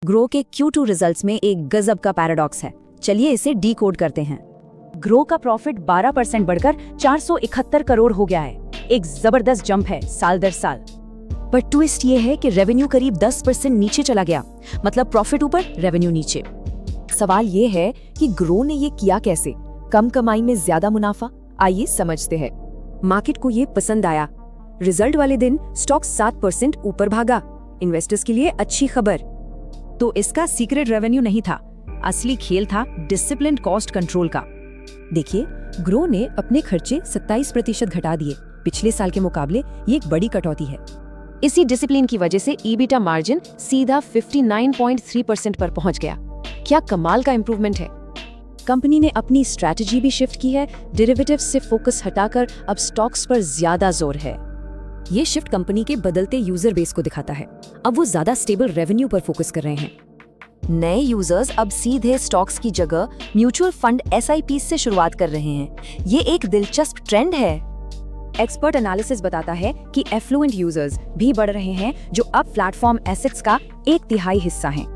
Grow के Q2 results में एक गजब का पैराडॉक्स है। चलिए इसे डीकोड करते हैं। ग्रो का प्रॉफिट 12% बढ़कर 471 करोड़ हो गया है। एक जबरदस्त जंप है साल दर साल। पर ट्विस्ट ये है कि रेवेन्यू करीब 10% नीचे चला गया, मतलब प्रॉफिट ऊपर रेवेन्यू नीचे। सवाल ये है कि ग्रो ने ये किया कैसे? कम कमाई में ज्यादा मुनाफा? आइए समझते हैं। मार्केट को ये पसंद आया। रिजल्ट वाले दिन स्टॉक 7% ऊपर भागा। इन्वेस्टर्स के लिए अच्छी खबर। तो इसका सीक्रेट रेवेन्यू नहीं था, असली खेल था डिसिप्लिन्ड कॉस्ट कंट्रोल का। देखिए, ग्रो ने अपने खर्चे 27% घटा दिए। पिछले साल के मुकाबले ये एक बड़ी कटौती है। इसी डिसिप्लिन की वजह से ईबिटा मार्जिन सीधा 59.3% पर पहुंच गया। क्या कमाल का इंप्रूवमेंट है। कंपनी ने अपनी स्ट्रैटेजी भी शिफ्ट की है। डेरिवेटिव्स से फोकस हटाकर अब स्टॉक्स पर ज्यादा जोर है। ये शिफ्ट कंपनी के बदलते यूजर बेस को दिखाता है। अब वो ज्यादा स्टेबल रेवेन्यू पर फोकस कर रहे हैं। नए यूजर्स अब सीधे स्टॉक्स की जगह म्यूचुअल फंड SIP से शुरुआत कर रहे हैं। ये एक दिलचस्प ट्रेंड है। एक्सपर्ट एनालिसिस बताता है कि एफ्लुएंट यूजर्स भी बढ़ रहे हैं, जो अब प्लेटफॉर्म एसेट्स का 1/3 हिस्सा हैं।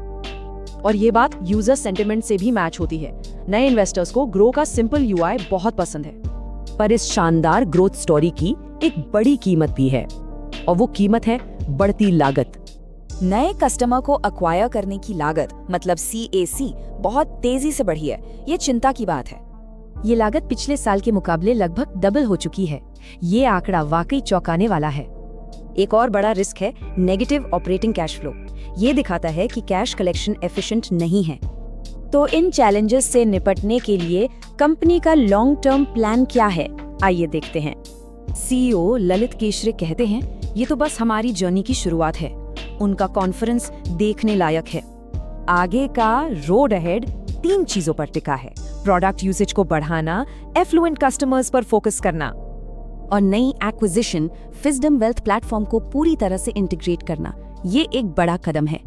और ये बात यूजर सेंटिमेंट से भी मैच होती है। नए इन्वेस्टर्स को ग्रो का सिंपल UI बहुत पसंद है। पर इस शानदार ग्रोथ स्टोरी की एक बड़ी कीमत भी है, और वो कीमत है बढ़ती लागत। नए कस्टमर को अक्वायर करने की लागत, मतलब CAC, बहुत तेजी से बढ़ी है। ये चिंता की बात है। ये लागत पिछले साल के मुकाबले लगभग डबल हो चुकी है। ये आंकड़ा वाकई चौंकाने वाला है। एक और बड़ा रिस्क है नेगेटिव ऑपरेटिंग कैश फ्लो। ये दिखाता है कि कैश कलेक्शन एफिशिएंट नहीं है। तो इन चैलेंजेस से निपटने के लिए कंपनी का लॉन्ग टर्म प्लान क्या है, आइए देखते हैं। CEO ललित केशरे कहते हैं, ये तो बस हमारी जर्नी की शुरुआत है। उनका कॉन्फ्रेंस देखने लायक है। आगे का रोड अहेड 3 चीजों पर टिका है: प्रोडक्ट यूसेज को बढ़ाना, एफ्लुएंट कस्टमर्स पर फोकस करना, और नई एक्विजिशन विजडम वेल्थ प्लेटफॉर्म को पूरी तरह से इंटीग्रेट करना। ये एक बड़ा कदम है।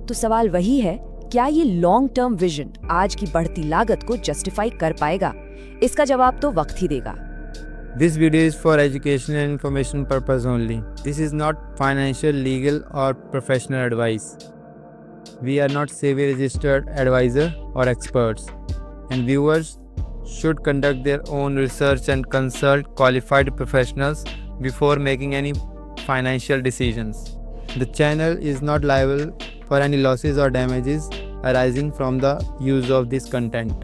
तो सवाल वही है, क्या ये लॉन्ग टर्म विजन आज की बढ़ती लागत को जस्टिफाई कर पाएगा? इसका जवाब तो वक्त ही देगा। This video is for educational and information purpose only. This is not financial, legal or professional advice. We are not SEBI registered advisor or experts, and viewers should conduct their own research and consult qualified professionals before making any financial decisions. The channel is not liable for any losses or damages arising from the use of this content.